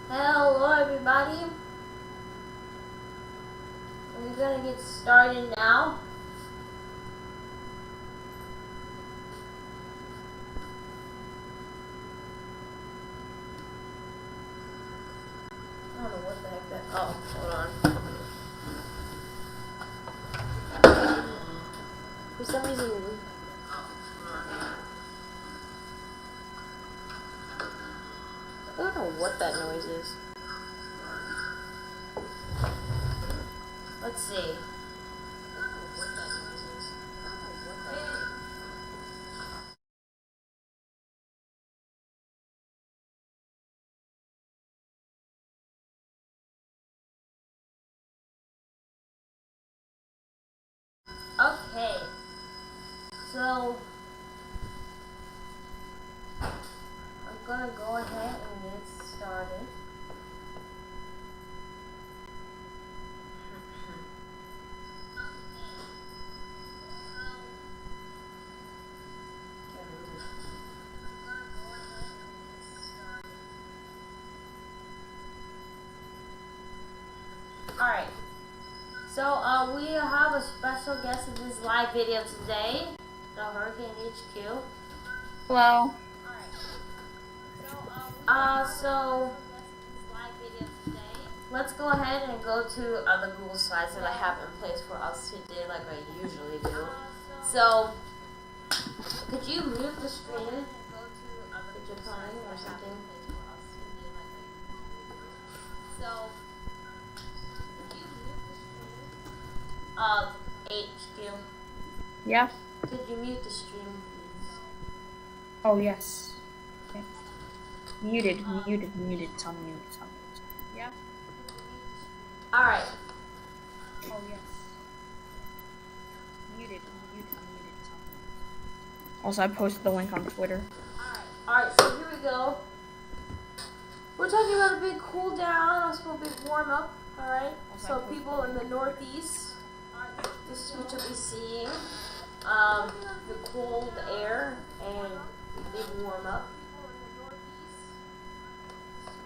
Hello everybody, we're gonna get started now. I don't know what the heck that, oh, hold on. For some reason, I don't know what that noise is. Let's see. Okay, so I'm gonna go ahead and get started. Alright, so we have a special guest in this live video today, the Hurricane HQ. Hello. So let's go ahead and go to the Google Slides that I have in place for us today, like I usually do. So, could you mute the screen? Could you playing or something? So, could you mute the screen? HQ. Yeah. Could you mute the stream, please? Oh yes. Okay. Muted. It's on mute. It's on mute. Yeah. All right. Oh yes. Muted. It's on mute. Also, I posted the link on Twitter. All right. So here we go. We're talking about a big cool down, also a big warm up. All right. So people in the Northeast, this is what you'll be seeing. The cold air and the big warm up.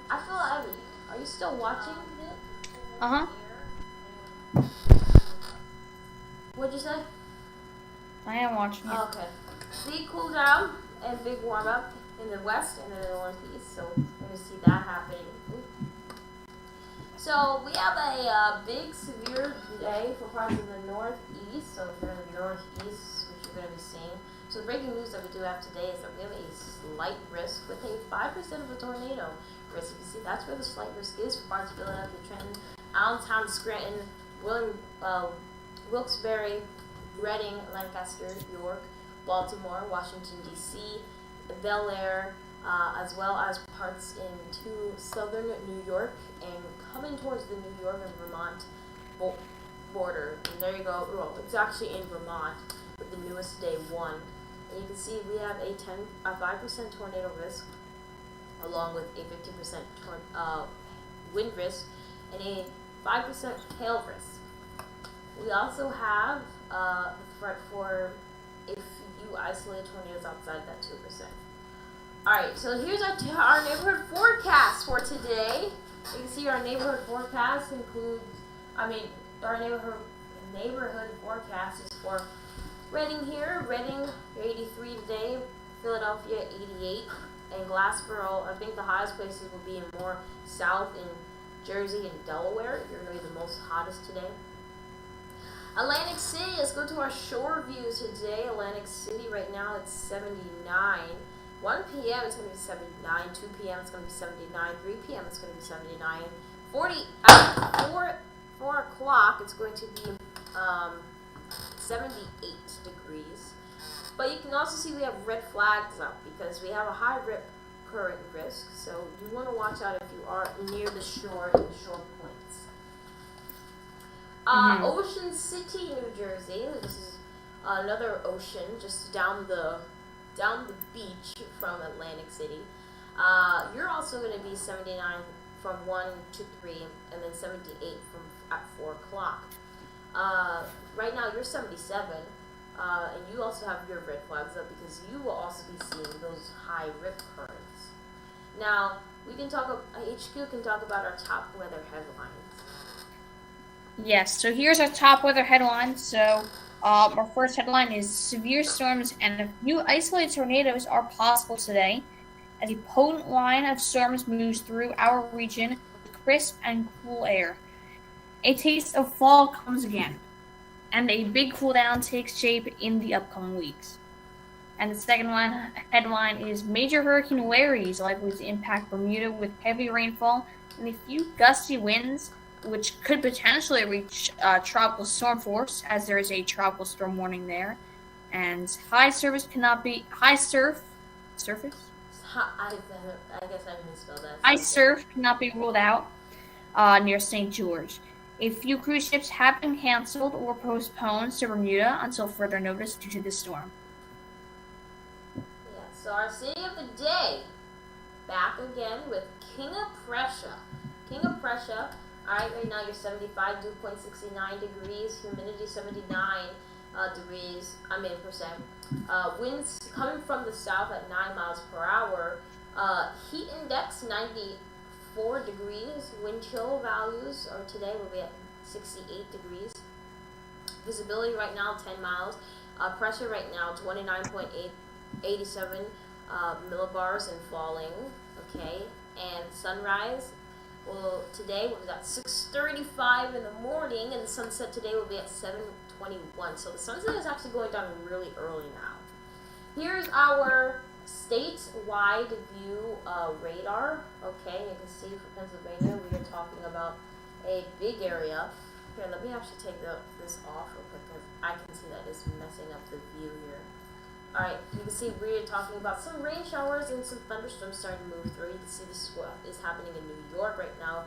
I feel heavy. Are you still watching it? Uh-huh. What'd you say? I am watching it. Okay. Big cool down and big warm up in the west and in the northeast. So we're going to see that happening So we have a big severe day for parts of the northeast. So if you're in the northeast, which you're going to be seeing. So the breaking news that we do have today is that we have a slight risk with a 5% of a tornado risk. You can see that's where the slight risk is for parts of Philadelphia, Trenton, Allentown, Scranton, Wilkes-Barre, Reading, Lancaster, York, Baltimore, Washington, D.C., Bel Air, as well as parts into southern New York and coming towards the New York and Vermont border. And there you go. Well, it's actually in Vermont with the newest day 1. And you can see we have a 5% tornado risk, along with a 15% wind risk and a 5% hail risk. We also have the threat for a few isolated tornadoes outside that 2%. Alright, so here's our neighborhood forecast for today. You can see our neighborhood forecast includes, our neighborhood forecast is for Reading here. Reading, 83 today. Philadelphia, 88. And Glassboro, I think the highest places will be in more south in Jersey and Delaware. You're going to be the most hottest today. Atlantic City, let's go to our shore view today. Atlantic City right now it's 79. 1 p.m. it's going to be 79. 2 p.m. it's going to be 79. 3 p.m. it's going to be 79. 4 o'clock it's going to be 78 degrees. But you can also see we have red flags up because we have a high rip current risk. So you want to watch out if you are near the shore and the shore points. Ocean City, New Jersey. This is another ocean just down the beach from Atlantic City. You're also going to be 79 from 1 to 3, and then 78 at 4 o'clock. Right now you're 77, and you also have your red flags up because you will also be seeing those high rip currents. Now we can talk. HQ can talk about our top weather headlines. Yes, so here's our top weather headlines. So our first headline is severe storms and a few isolated tornadoes are possible today as a potent line of storms moves through our region with crisp and cool air. A taste of fall comes again, and a big cool down takes shape in the upcoming weeks. And the second headline is major Hurricane Larry is likely to impact Bermuda with heavy rainfall and a few gusty winds, which could potentially reach tropical storm force, as there is a tropical storm warning there. And high surf cannot be ruled out near St. George. A few cruise ships have been canceled or postponed to Bermuda until further notice due to the storm. Yeah, so our city of the day, back again with King of Prussia. King of Prussia. Alright, right now you're 75, dew point 69 degrees, humidity 79 percent. Winds coming from the south at 9 miles per hour. Heat index 94 degrees. Wind chill values today will be at 68 degrees. Visibility right now 10 miles. Pressure right now 29.87 millibars and falling. Okay, and sunrise. Well, today was at 6:35 in the morning, and the sunset today will be at 7:21. So the sunset is actually going down really early now. Here's our statewide view radar. Okay, you can see for Pennsylvania, we are talking about a big area. Here, let me actually take this off real quick because I can see that it's messing up the view here. Alright, you can see we're talking about some rain showers and some thunderstorms starting to move through. You can see this is what is happening in New York right now.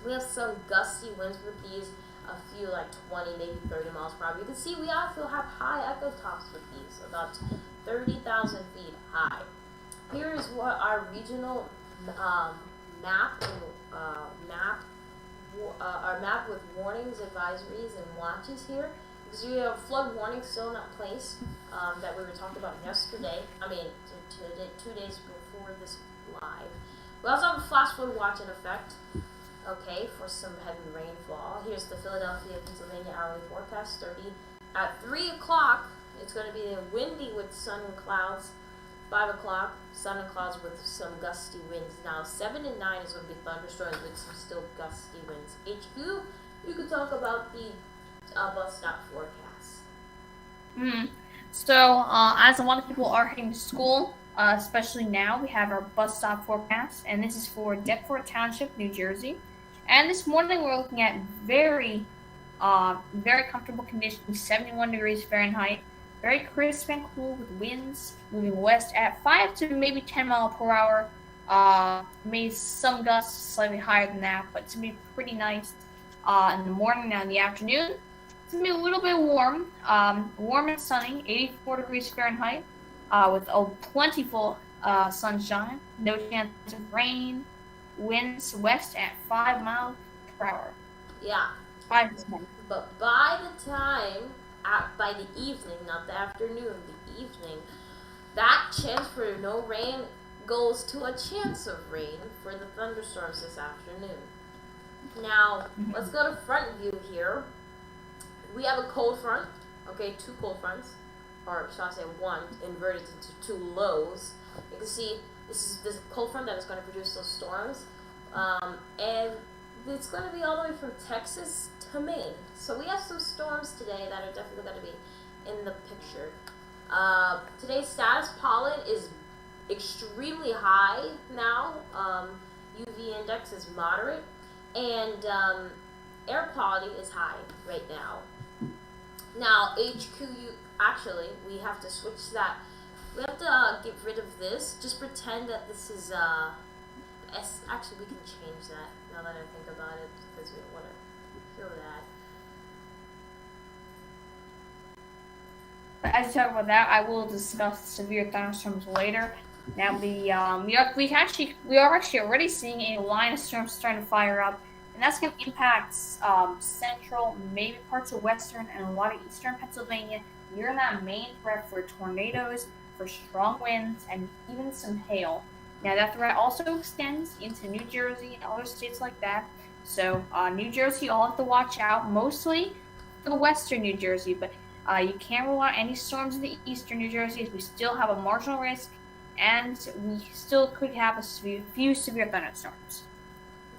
We have some gusty winds with these, a few like 20, maybe 30 miles per hour. You can see we also have high echo tops with these, about 30,000 feet high. Here is what our regional map with warnings, advisories, and watches here. Because we have flood warning still in place that we were talking about yesterday. 2 days before this live. We also have a flash flood watch in effect. Okay, for some heavy rainfall. Here's the Philadelphia, Pennsylvania hourly forecast. At 3 o'clock, it's going to be windy with sun and clouds. 5 o'clock, sun and clouds with some gusty winds. Now 7 and 9 is going to be thunderstorms with some still gusty winds. HQ, you could talk about the bus stop forecast. So, as a lot of people are heading to school, especially now, we have our bus stop forecast, and this is for Deptford Township, New Jersey. And this morning, we're looking at very comfortable conditions, 71 degrees Fahrenheit, very crisp and cool with winds moving west at 5 to maybe 10 miles per hour. Maybe some gusts slightly higher than that, but it's going to be pretty nice in the morning and in the afternoon. It's going to be a little bit warm, warm and sunny, 84 degrees Fahrenheit, with a plentiful sunshine, no chance of rain, winds west at 5 miles per hour. Yeah. 5 to 10. But by the evening, not the afternoon, the evening, that chance for no rain goes to a chance of rain for the thunderstorms this afternoon. Now, let's go to front view here. We have a cold front, okay, 2 cold fronts, or shall I say 1, inverted into 2 lows. You can see this is cold front that is going to produce those storms, and it's going to be all the way from Texas to Maine. So we have some storms today that are definitely going to be in the picture. Today's status pollen is extremely high now. UV index is moderate, and air quality is high right now. Now, HQ, we have to switch that. We have to get rid of this. Just pretend that this is, actually, we can change that now that I think about it, because we don't want to show that. As you talk about that, I will discuss severe thunderstorms later. Now, we are actually already seeing a line of storms starting to fire up, and that's going to impact central, maybe parts of western, and a lot of eastern Pennsylvania. You're in that main threat for tornadoes, for strong winds, and even some hail. Now, that threat also extends into New Jersey and other states like that. So, New Jersey, you'll have to watch out, mostly for the western New Jersey, but you can't rule out any storms in the eastern New Jersey, as we still have a marginal risk, and we still could have a few severe thunderstorms.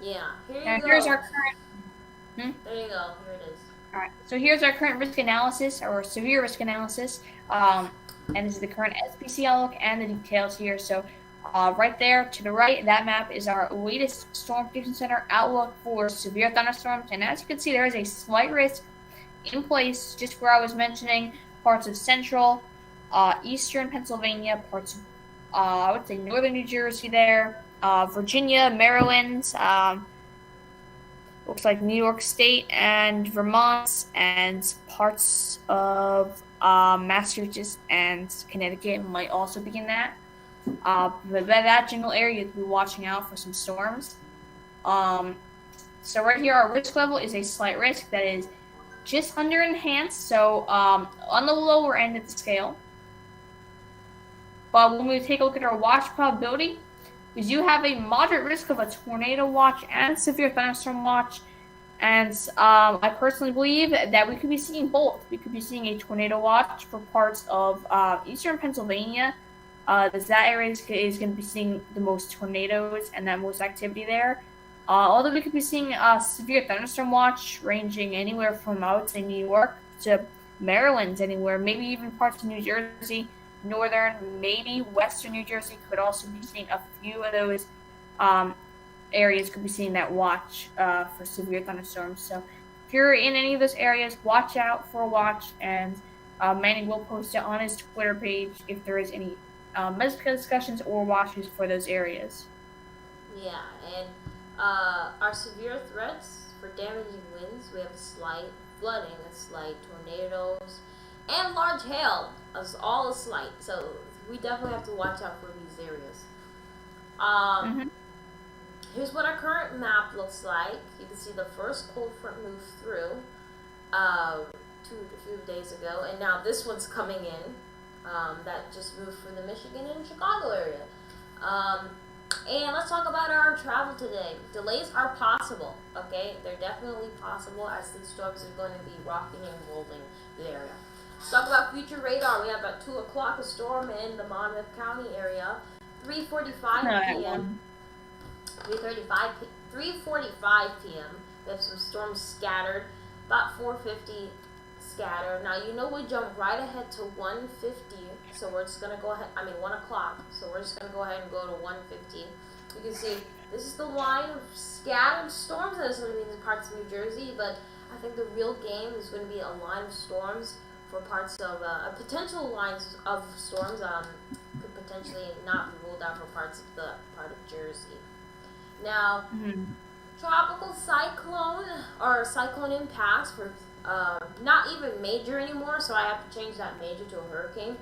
Yeah, here's our current... There you go, here it is. Alright, so here's our current risk analysis, or severe risk analysis, and this is the current SPC outlook and the details here. So, right there to the right, that map is our latest Storm Prediction Center outlook for severe thunderstorms, and as you can see, there is a slight risk in place, just where I was mentioning, parts of central, eastern Pennsylvania, parts of, I would say northern New Jersey there, Virginia, Maryland, looks like New York State and Vermont, and parts of Massachusetts and Connecticut might also be in that. But that general area, you'll be watching out for some storms. So right here, our risk level is a slight risk that is just under enhanced, so on the lower end of the scale. But when we take a look at our watch probability, we do have a moderate risk of a tornado watch and severe thunderstorm watch. And I personally believe that we could be seeing both. We could be seeing a tornado watch for parts of eastern Pennsylvania. That area is going to be seeing the most tornadoes and that most activity there. Although we could be seeing a severe thunderstorm watch ranging anywhere from, I would say, New York to Maryland, anywhere, maybe even parts of New Jersey, northern, maybe western New Jersey could also be seeing a few of those areas could be seeing that watch for severe thunderstorms. So if you're in any of those areas, watch out for a watch, and Manning will post it on his Twitter page if there is any medical discussions or watches for those areas. Yeah, and our severe threats for damaging winds, we have slight flooding, a slight tornadoes, and large hail, all is slight. So we definitely have to watch out for these areas. Here's what our current map looks like. You can see the first cold front moved through a few days ago, and now this one's coming in. That just moved from the Michigan and Chicago area. And let's talk about our travel today. Delays are possible, okay? They're definitely possible as these storms are going to be rocking and rolling the area. Let's talk about future radar. We have at 2 o'clock a storm in the Monmouth County area. 3:45 p.m. 3:45 p.m. We have some storms scattered. About 4:50 scattered. Now you know we jump right ahead to 1:50. So we're just gonna go ahead. 1 o'clock. So we're just gonna go ahead and go to 1:50. You can see this is the line of scattered storms that is going to be in parts of New Jersey, but I think the real game is going to be a line of storms for parts of potential lines of storms could potentially not be ruled out for parts of the part of Jersey. Now, tropical cyclone or cyclone impacts for not even major anymore, so I have to change that major to a hurricane.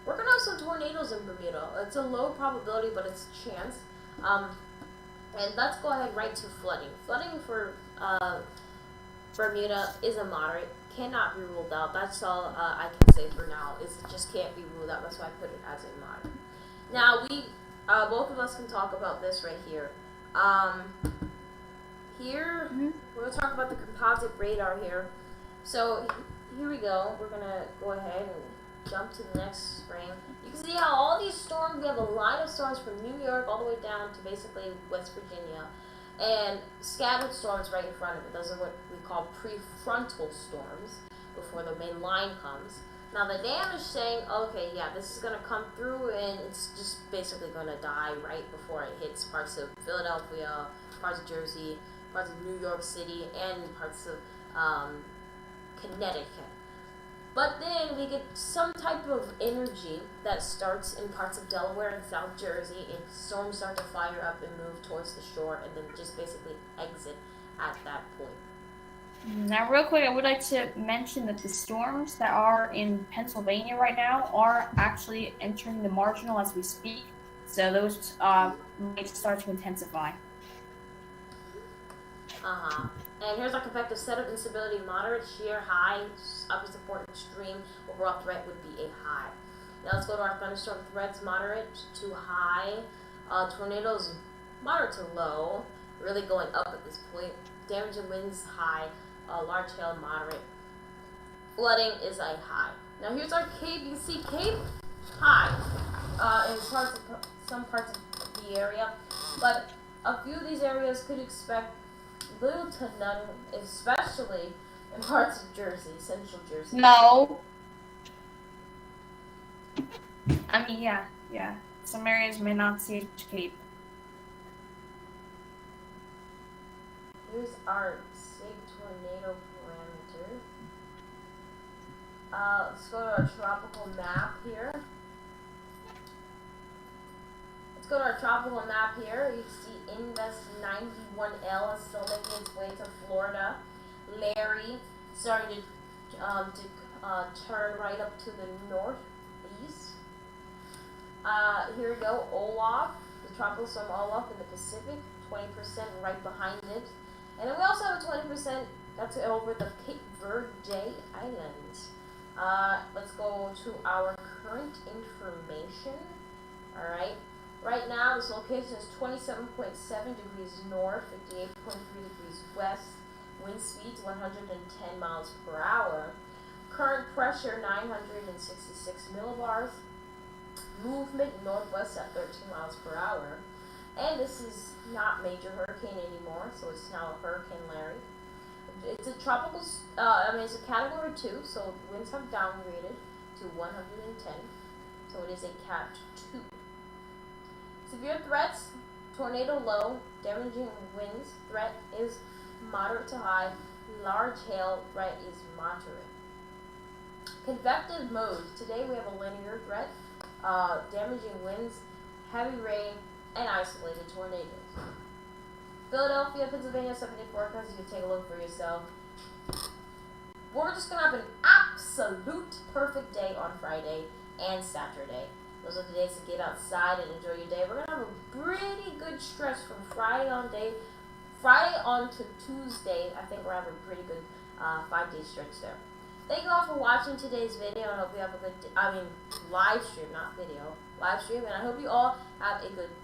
We're going to have some tornadoes in Bermuda. It's a low probability, but it's a chance. And let's go ahead right to flooding. Flooding for Bermuda is a moderate. Cannot be ruled out. That's all I can say for now. It just can't be ruled out. That's why I put it as a moderate. Now, both of us can talk about this right here. We're going to talk about the composite radar here. So, here we go. We're going to go ahead and jump to the next screen. You can see how all these storms, we have a line of storms from New York all the way down to basically West Virginia, and scattered storms right in front of it. Those are what we call pre-frontal storms before the main line comes. Now the dam is saying, okay, yeah, this is going to come through and it's just basically going to die right before it hits parts of Philadelphia, parts of Jersey, parts of New York City, and parts of Connecticut. But then we get some type of energy that starts in parts of Delaware and South Jersey, and storms start to fire up and move towards the shore, and then just basically exit at that point. Now, real quick, I would like to mention that the storms that are in Pennsylvania right now are actually entering the marginal as we speak, so those might start to intensify. And here's our convective setup: instability moderate, shear high, upper support extreme, overall threat would be a high. Now let's go to our thunderstorm threats: moderate to high, tornadoes moderate to low, really going up at this point. Damaging winds high, large hail moderate. Flooding is a high. Now here's our Cape. You can see Cape high in some parts of the area, but a few of these areas could expect little to none, especially in parts of Jersey, central Jersey. No. Yeah. Some areas may not see a Cape. Here's our SIG tornado parameter. Let's go to our tropical map here. Let's go to our tropical map here. You see Invest 91L is still making its way to Florida. Larry starting to turn right up to the northeast. Here we go. Olaf, the tropical storm Olaf in the Pacific, 20% right behind it. And then we also have a 20% that's over the Cape Verde Islands. Let's go to our current information. Alright. Right now, this location is 27.7 degrees north, 58.3 degrees west. Wind speeds 110 miles per hour. Current pressure 966 millibars. Movement northwest at 13 miles per hour. And this is not major hurricane anymore, so it's now a Hurricane Larry. It's a tropical, it's a category 2, so winds have downgraded to 110. So it is a Cat 2. Severe threats, tornado low, damaging winds, threat is moderate to high, large hail, threat is moderate. Convective mode, today we have a linear threat, damaging winds, heavy rain, and isolated tornadoes. Philadelphia, Pennsylvania, 7-day forecast, you can take a look for yourself. We're just going to have an absolute perfect day on Friday and Saturday. Those are the days to get outside and enjoy your day. We're going to have a pretty good stretch from Friday on to Tuesday. I think we're having a pretty good 5-day stretch there. Thank you all for watching today's video. I hope you have a good, live stream, not video, live stream. And I hope you all have a good